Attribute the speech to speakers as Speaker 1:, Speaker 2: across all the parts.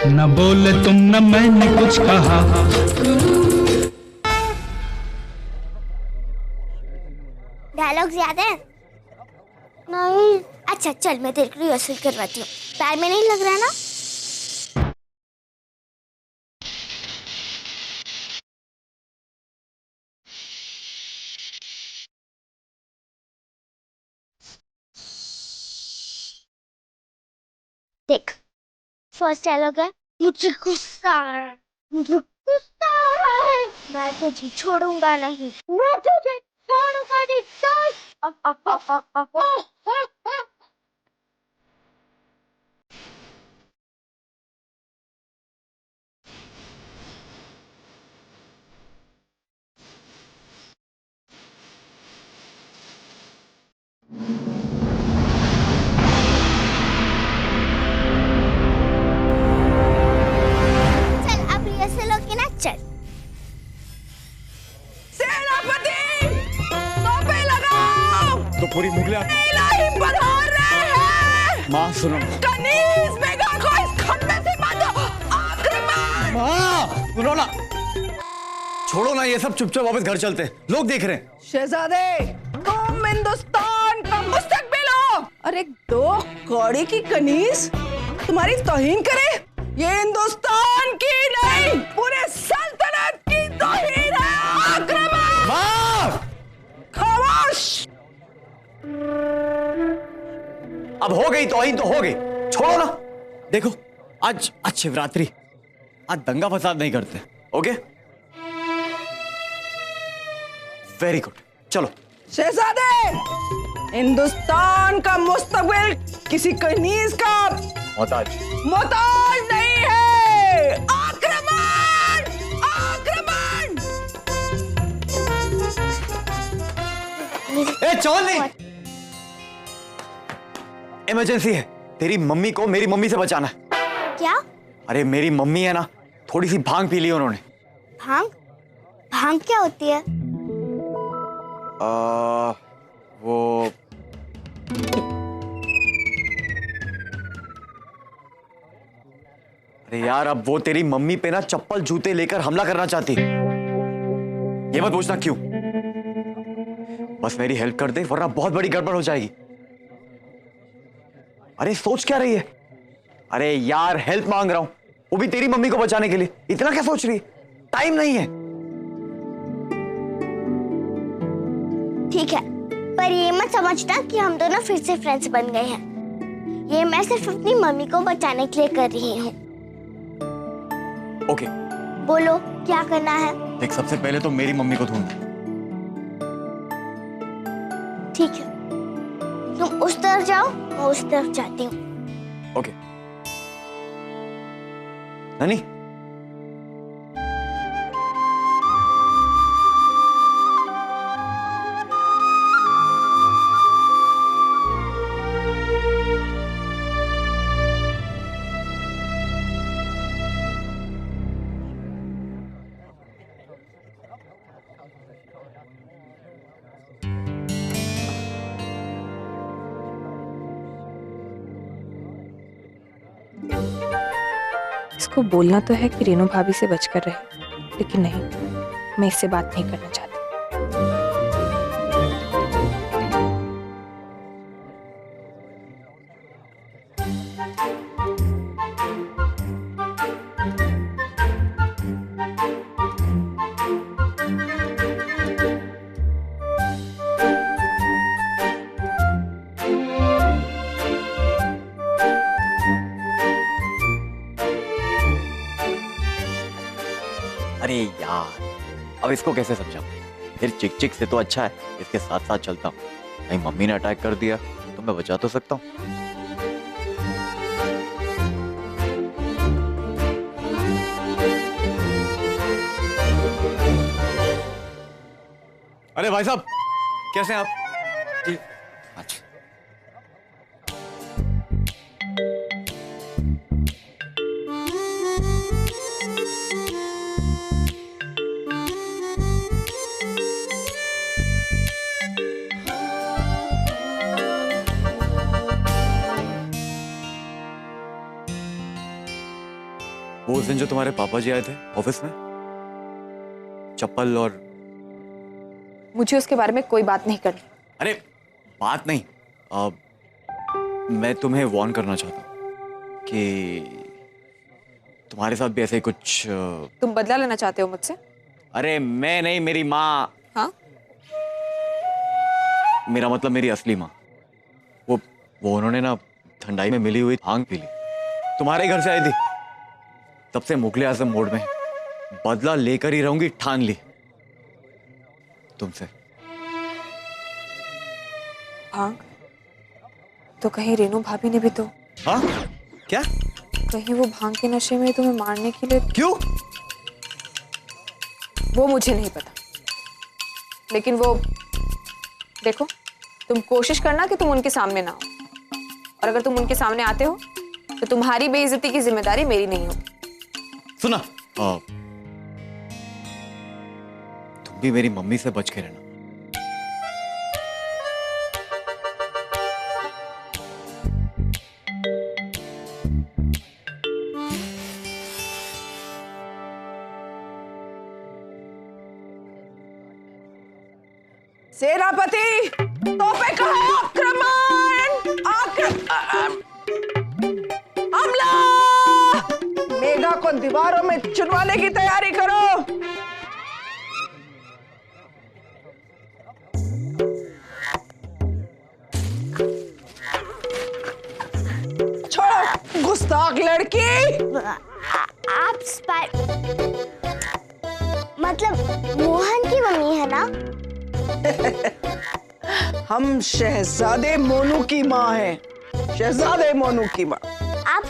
Speaker 1: न बोले तुम न मैंने कुछ कहा।
Speaker 2: डायलॉग्स याद है? नहीं। अच्छा चल मैं तेरे को रिहर्सल करवाती हूँ। पैर में नहीं लग रहा ना? देख, फर्स्ट डायलॉग है, मुझे गुस्सा है, मुझे गुस्सा है, मैं तुझे छोड़ूंगा नहीं, मैं तुझे छोड़ूंगा नहीं। चल अब रिहर्सल होगी ना, चल।
Speaker 3: सेनापति, तोपें लगाओ।
Speaker 4: तो पूरी मुगलिया
Speaker 3: इलाही पधार रहे हैं।
Speaker 4: माँ सुनो।
Speaker 3: कनीज बेगा को इस खंबे से बांधो। आक्रमण।
Speaker 4: माँ सुनो ना, छोड़ो ना ये सब, चुपचाप वापस घर चलते हैं, लोग देख रहे हैं।
Speaker 3: शहजादे, तुम हिंदुस्तान का मुस्तकबिल हो। अरे दो कौड़ी की कनीज तुम्हारी तौहीन करे, ये हिंदुस्तान की नहीं पूरे सल्तनत की तौहीन है। आक्रमण।
Speaker 4: माँ
Speaker 3: खामोश।
Speaker 4: अब हो गई तौहीन तो हो गई, छोड़ो ना। देखो आज शिवरात्रि, आज दंगा फसाद नहीं करते, ओके? वेरी गुड, चलो।
Speaker 3: शहजादे, हिंदुस्तान का मुस्तकबिल किसी कनीज का मोहताज नहीं है। आक्रमण। आक्रमण।
Speaker 4: ए चांदनी, इमरजेंसी है, तेरी मम्मी को मेरी मम्मी से बचाना है।
Speaker 2: क्या?
Speaker 4: अरे मेरी मम्मी है ना, थोड़ी सी भांग पी ली उन्होंने।
Speaker 2: भांग? भांग क्या होती है?
Speaker 4: वो अरे यार, अब वो तेरी मम्मी पे ना चप्पल जूते लेकर हमला करना चाहती। ये मत पूछना क्यों, बस मेरी हेल्प कर दे वरना बहुत बड़ी गड़बड़ हो जाएगी। अरे सोच क्या रही है? अरे यार हेल्प मांग रहा हूं, वो भी तेरी मम्मी को बचाने के लिए, इतना क्या सोच रही है? टाइम नहीं है।
Speaker 2: ठीक है, पर ये मत समझना कि हम दोनों फिर से फ्रेंड्स बन गए हैं। ये मैं सिर्फ अपनी मम्मी को बचाने के लिए कर रही हूँ।
Speaker 4: ओके।
Speaker 2: बोलो क्या करना है?
Speaker 4: देख, सबसे पहले तो मेरी मम्मी को ढूंढ।
Speaker 2: ठीक है, तुम उस तरफ जाओ, मैं उस तरफ जाती हूँ।
Speaker 4: ओके। ननी,
Speaker 5: इसको बोलना तो है कि रेनू भाभी से बचकर रहे, लेकिन नहीं, मैं इससे बात नहीं करना चाहती।
Speaker 4: अरे यार, अब इसको कैसे समझाऊं? फिर चिक चिक से तो अच्छा है इसके साथ साथ चलता हूँ। कहीं मम्मी ने अटैक कर दिया तो मैं बचा तो सकता हूँ। अरे भाई साहब, कैसे हैं आप? जी अच्छा। वो उस दिन जो तुम्हारे पापा जी आए थे ऑफिस में, चप्पल और
Speaker 5: मुझे उसके बारे में कोई बात नहीं करनी।
Speaker 4: अरे बात नहीं, मैं तुम्हें वार्न करना चाहता हूँ कि तुम्हारे साथ भी ऐसे ही कुछ
Speaker 5: तुम बदला लेना चाहते हो मुझसे?
Speaker 4: अरे मैं नहीं, मेरी माँ।
Speaker 5: हाँ?
Speaker 4: मेरा मतलब मेरी असली माँ। वो उन्होंने ना ठंडाई में मिली हुई भांग पी ली, तुम्हारे घर से आई थी। तब से मुगले आजम मोड में बदला लेकर ही रहूंगी ठान ली तुमसे।
Speaker 5: भांग? तो कहीं रेनू भाभी ने भी तो।
Speaker 4: हाँ? क्या?
Speaker 5: कहीं वो भांग के नशे में तुम्हें मारने के लिए?
Speaker 4: क्यों?
Speaker 5: वो मुझे नहीं पता, लेकिन वो देखो, तुम कोशिश करना कि तुम उनके सामने ना हो, और अगर तुम उनके सामने आते हो तो तुम्हारी बेइज्जती की जिम्मेदारी मेरी नहीं होगी।
Speaker 4: सुना, तुम भी मेरी मम्मी से बच के रहना।
Speaker 3: सेनापति, तोपे का आक्रमण! हमला! मेघा को दीवारों में चुनवाने की तैयारी करो। छोड़ो गुस्ताख लड़की।
Speaker 2: आप स्पाई मतलब मोहन की मम्मी है ना?
Speaker 3: हम शहजादे मोनू की माँ हैं, शहजादे मोनू की माँ।
Speaker 2: आप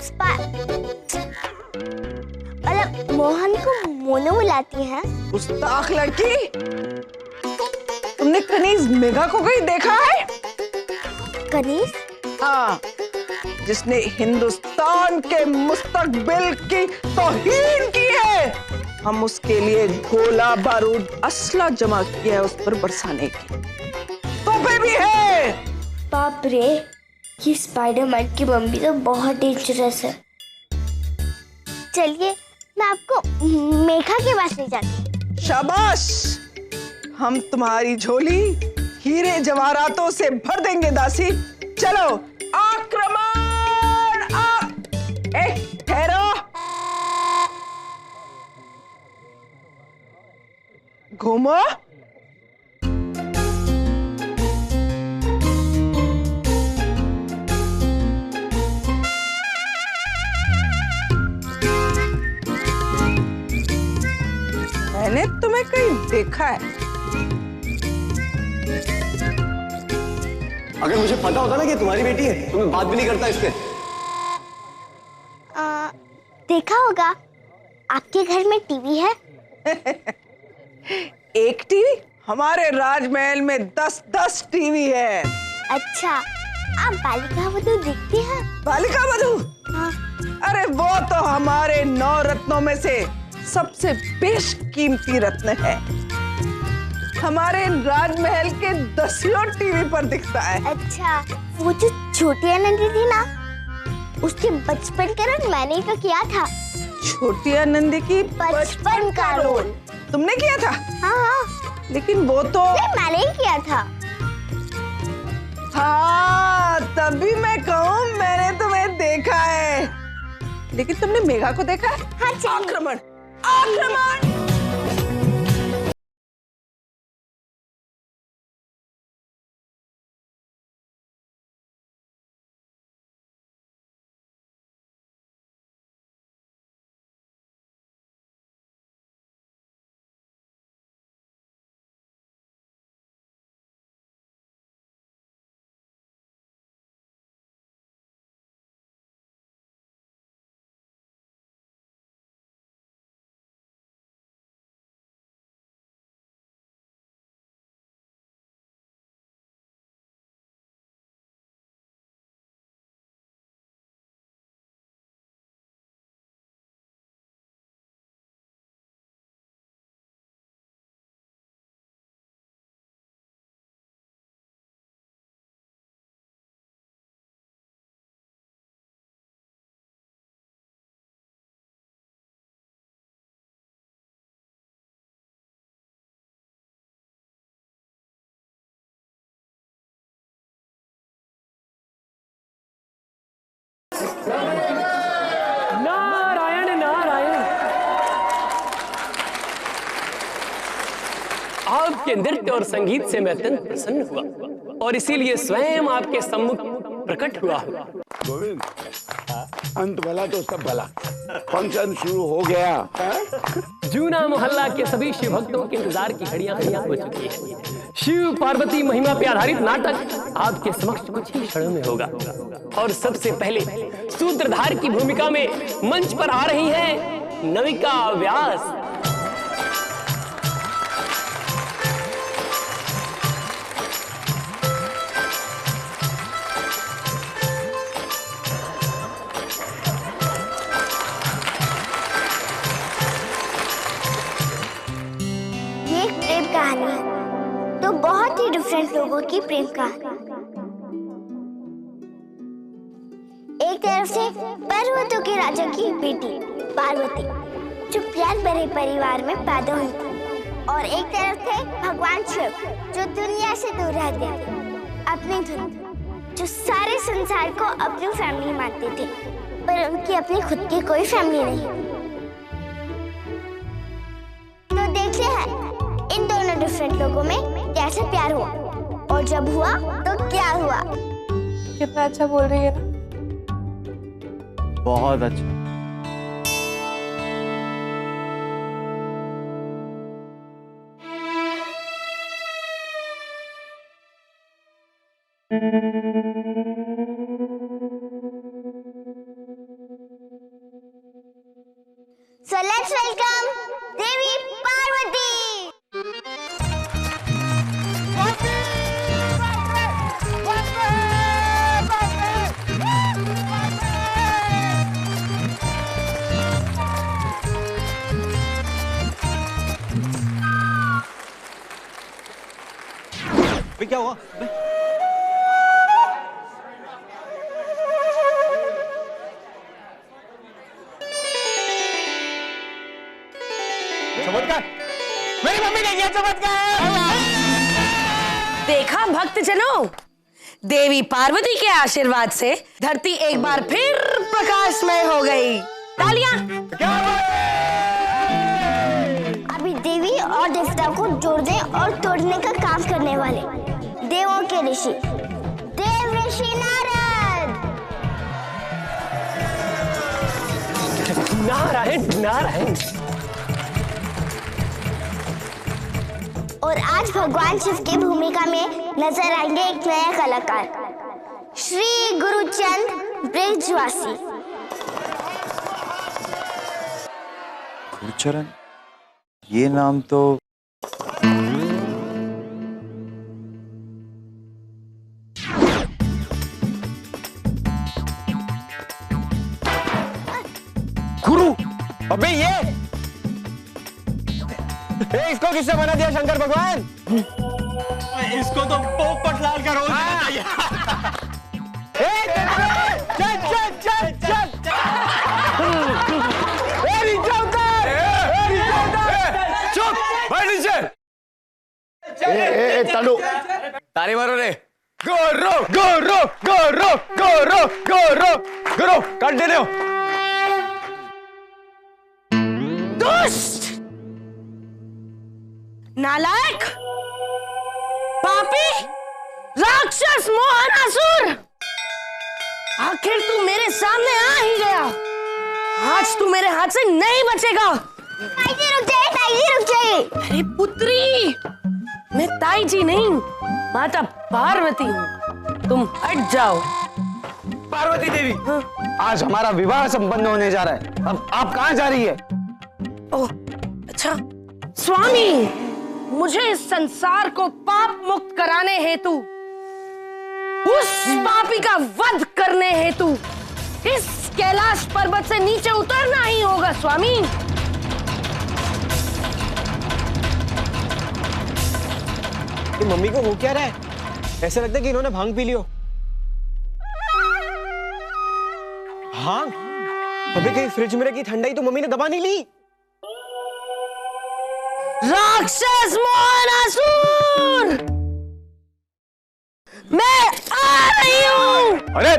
Speaker 2: मतलब मोहन को मोनू बुलाती हैं?
Speaker 3: गुस्ताख लड़की, तुमने कनीज मेघा को कहीं देखा है?
Speaker 2: कनीज?
Speaker 3: हाँ, जिसने हिंदुस्तान के मुस्तकबिल की तौहीन की है। हम उसके लिए गोला बारूद असला जमा किया है उस पर बरसाने की। तोपे भी है।
Speaker 2: बाप रे, ये स्पाइडरमैन की मम्मी तो बहुत डेंजरस है। चलिए मैं आपको मेघा के पास ले जाती।
Speaker 3: शाबाश, हम तुम्हारी झोली हीरे जवाहरातों से भर देंगे दासी। चलो आक्रमण! ठहरो, घूमो। मैंने तुम्हें कहीं देखा है।
Speaker 4: अगर मुझे पता होता ना कि तुम्हारी बेटी है तो मैं बात भी नहीं करता इससे।
Speaker 2: देखा होगा, आपके घर में टीवी है?
Speaker 3: एक टीवी? हमारे राजमहल में 10-10 टीवी है।
Speaker 2: अच्छा, आप बालिका वधू देखती हैं?
Speaker 3: बालिका वधू?
Speaker 2: हाँ।
Speaker 3: अरे वो तो हमारे 9 रत्नों में से सबसे बेशकीमती रत्न है। हमारे राजमहल के 10 टीवी पर दिखता है।
Speaker 2: अच्छा, वो जो छोटी आनंदी थी ना, उसके बचपन का रोल मैंने ही तो किया था।
Speaker 3: छोटी आनंदी की
Speaker 2: बचपन का रोल
Speaker 3: तुमने किया था?
Speaker 2: हाँ हाँ,
Speaker 3: लेकिन वो तो
Speaker 2: मैंने ही किया था।
Speaker 3: हाँ, तभी मैं कहूँ मैंने तुम्हें देखा है। लेकिन तुमने मेघा को देखा है?
Speaker 2: हाँ, चलिए।
Speaker 3: आक्रमण! आक्रमण!
Speaker 6: आपके नृत्य और संगीत से मैं अत्यंत प्रसन्न हुआ और इसीलिए स्वयं आपके सम्मुख प्रकट हुआ हूँ।
Speaker 7: गोविंद, अंत भला तो सब भला, फंक्शन शुरू हो गया।
Speaker 6: जूना मोहल्ला के सभी शिव भक्तों के इंतजार की घड़ियां हो चुकी है। शिव पार्वती महिमा पे आधारित नाटक आपके समक्ष कुछ ही क्षणों में होगा और सबसे पहले सूत्रधार की भूमिका में मंच पर आ रही हैं नविका व्यास।
Speaker 2: ये एक प्रेम कहानी है, तो बहुत ही डिफरेंट लोगों की प्रेम कहानी। एक तरफ से पर्वतों के राजा की बेटी पार्वती जो प्यार भरे परिवार में पैदा हुई थी, और एक तरफ थे भगवान शिव जो दुनिया से दूर रहते थे, अपनी धुन जो सारे संसार को अपनी फैमिली मानते थे, पर उनकी अपनी खुद की कोई फैमिली नहीं। तो देखते हैं इन दोनों डिफरेंट लोगों में कैसे प्यार हुआ, और जब हुआ तो क्या हुआ।
Speaker 5: कितना अच्छा बोल रही है ना।
Speaker 4: बहुत अच्छा।
Speaker 2: So let's welcome देवी पार्वती।
Speaker 4: क्या हुआ? चमत्कार! मेरी मम्मी ने किया चमत्कार!
Speaker 8: देखा भक्तजनों, देवी पार्वती के आशीर्वाद से धरती एक बार फिर प्रकाशमय हो गई। तालियां!
Speaker 2: अभी देवी और देवता को जोड़ने और तोड़ने का काम करने वाले देवों के ऋषि देव ऋषि नारद।
Speaker 6: नारायण नारायण।
Speaker 2: और आज भगवान शिव की भूमिका में नजर आएंगे एक नया कलाकार, श्री गुरुचंद ब्रिजवासी।
Speaker 4: गुरुचरण, ये नाम तो
Speaker 9: गुरु। अबे ये इसको किससे बना दिया शंकर भगवान?
Speaker 1: इसको तो पोपट लाल का रोल देना चाहिए।
Speaker 9: चल चल चल चल
Speaker 4: चुप, बैठ नीचे।
Speaker 7: तांडू,
Speaker 4: ताली मारो रे।
Speaker 9: गुरु गुरु गुरु गुरु गुरु गुरु कंटिन्यू।
Speaker 8: दुष्ट, नालायक, पापी, राक्षस, मोहनासुर, आखिर तू मेरे सामने आ ही गया। आज तू मेरे हाथ से नहीं बचेगा।
Speaker 2: ताई जी रुक जाइए, ताई जी रुक जाइए।
Speaker 8: अरे पुत्री, मैं ताई जी नहीं, माता पार्वती हूँ। तुम हट जाओ।
Speaker 9: पार्वती देवी, आज हमारा विवाह संपन्न होने जा रहा है, अब आप कहाँ जा रही है?
Speaker 8: ओह, अच्छा। स्वामी, मुझे इस संसार को पाप मुक्त कराने हेतु, उस पापी का वध करने हेतु इस कैलाश पर्वत से नीचे उतरना ही होगा स्वामी।
Speaker 9: मम्मी को हो क्या रहा है? ऐसा लगता है कि इन्होंने भांग पी लियो। भांग? अबे कहीं फ्रिज में रखी ठंडाई तो मम्मी ने दबा नहीं ली?
Speaker 8: राक्षस मोहनासुर, मैं आ रही हूँ।
Speaker 9: अरे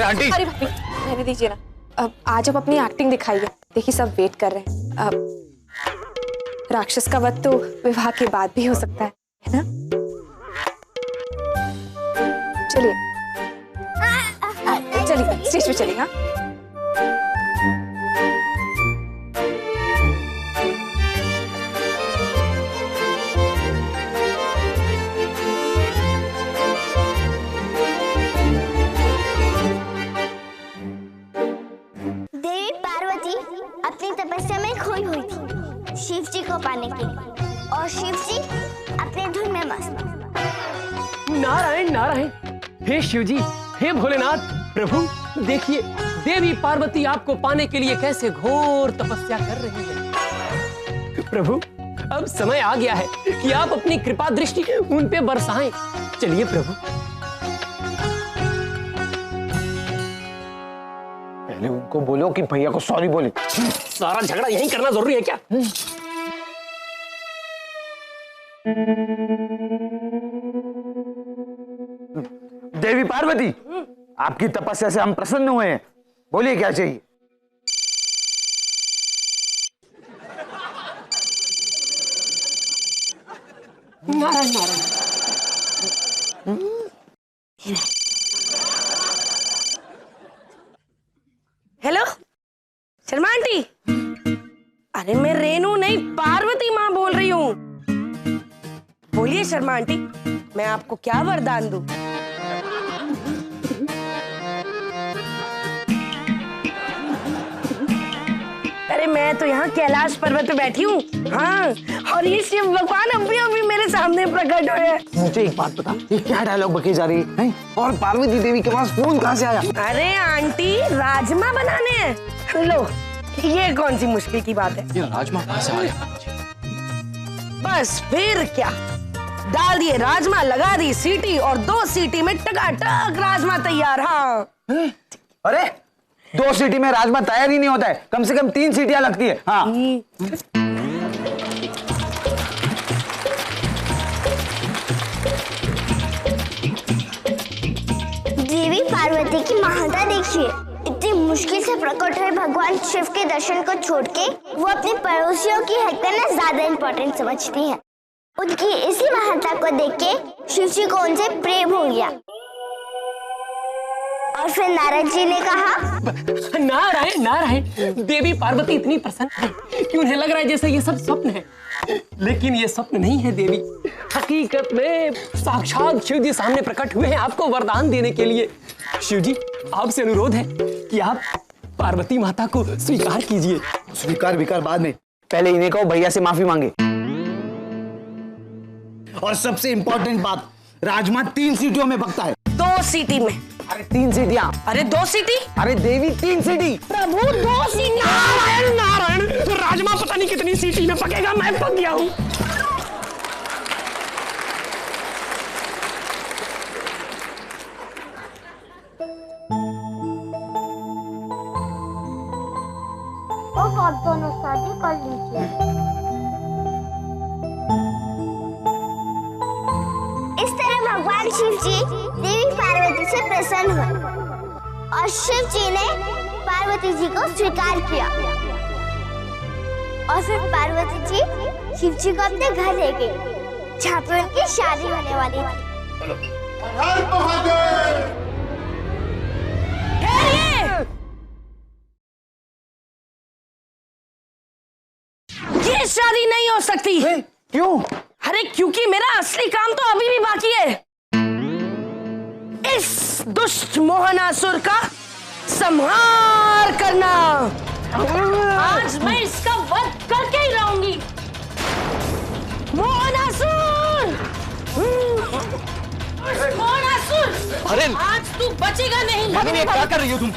Speaker 5: अरे भाभी, रहने दीजिए ना। अब आज आप अपनी एक्टिंग दिखाइए। देखिए सब वेट कर रहे हैं। अब राक्षस का वध तो विवाह के बाद भी हो सकता है ना? चलिए चलिए स्टेज पे चलिए। हाँ
Speaker 2: देवी पार्वती अपनी तपस्या में खोई हुई थी शिव जी को पाने के लिए, और शिव जी अपने धुन में मस्त।
Speaker 6: नारायण नारायण, हे शिव जी, हे भोलेनाथ, प्रभु देखिए देवी पार्वती आपको पाने के लिए कैसे घोर तपस्या कर रही है। प्रभु अब समय आ गया है कि आप अपनी कृपा दृष्टि उन पे बरसाएं। चलिए प्रभु।
Speaker 9: पहले उनको बोलो कि भैया को सॉरी बोले।
Speaker 6: सारा झगड़ा यहीं करना जरूरी है क्या?
Speaker 9: देवी पार्वती, आपकी तपस्या से हम प्रसन्न हुए हैं, बोलिए क्या चाहिए?
Speaker 6: नारायण नारायण।
Speaker 8: हेलो शर्मा आंटी, अरे मैं रेनू नहीं पार्वती माँ बोल रही हूँ। बोलिए शर्मा आंटी, मैं आपको क्या वरदान दूं? अरे मैं तो यहाँ कैलाश पर्वत पे बैठी हूँ। हाँ, और ये शिव भगवान अभी मेरे सामने प्रकट हुए हैं।
Speaker 9: मुझे एक बात बता, ये क्या डायलॉग बकी जा रही है? और पार्वती देवी के पास फोन कहाँ से आया?
Speaker 8: अरे आंटी राजमा बनाने हैं। लो, ये कौन सी मुश्किल की बात है?
Speaker 1: ये राजमा कहाँ से आया?
Speaker 8: बस फिर क्या, डाल दिए राजमा, लगा दी सीटी और 2 सीटी में टकाटक राजमा तैयार। हाँ
Speaker 9: अरे 2 सीटी में राजमा तैयार ही नहीं होता है, कम से कम 3 सीटियां लगती है। हाँ
Speaker 2: देवी पार्वती की महानता देखिए, इतनी मुश्किल से प्रकट हुए भगवान शिव के दर्शन को छोड़ के वो अपने पड़ोसियों की हेल्प करना ज्यादा इम्पोर्टेंट समझती हैं। उनकी इसी महानता को देख के शिव जी को उनसे प्रेम हो गया, और फिर नारद जी ने कहा,
Speaker 6: नारायण नारायण, देवी पार्वती इतनी प्रसन्न है कि उन्हें लग रहा है जैसे ये सब स्वप्न है, लेकिन ये स्वप्न नहीं है देवी। हकीकत में साक्षात शिव जी सामने प्रकट हुए हैं आपको वरदान देने के लिए। शिव जी आपसे अनुरोध है कि आप पार्वती माता को स्वीकार कीजिए।
Speaker 9: स्वीकार विकार बाद में, पहले इन्हें कहो भैया से माफी मांगे। और सबसे इंपॉर्टेंट बात, राजमा 3 सीटियों में पकता है।
Speaker 8: 2 सीटी में।
Speaker 9: अरे 3 सीटियां।
Speaker 8: अरे 2 सीटी।
Speaker 9: अरे देवी 3 सीटी।
Speaker 8: प्रभु 2 सीटी।
Speaker 6: नारायण नारायण, राजमा पता नहीं कितनी सीटी में पकेगा, मैं पक गया हूँ।
Speaker 2: अब आप दोनों शादी कर लीजिए। इस तरह भगवान शिव जी देवी पार्वती से प्रसन्न हुए, और शिव जी ने पार्वती जी को स्वीकार किया, और फिर पार्वती जी शिव जी को अपने घर ले गई, जहाँ पे उनकी शादी होने वाली थी।
Speaker 8: ये शादी नहीं हो सकती।
Speaker 9: क्यों?
Speaker 8: अरे क्योंकि मेरा असली काम तो अभी भी बाकी है। इस दुष्ट मोहनासुर का संहार करना। आज मैं इसका वध करके ही रहूंगी। मोहनासुर, मोहनासुर,
Speaker 1: अरे
Speaker 8: आज तू बचेगा नहीं।
Speaker 1: क्या कर रही हो तुम?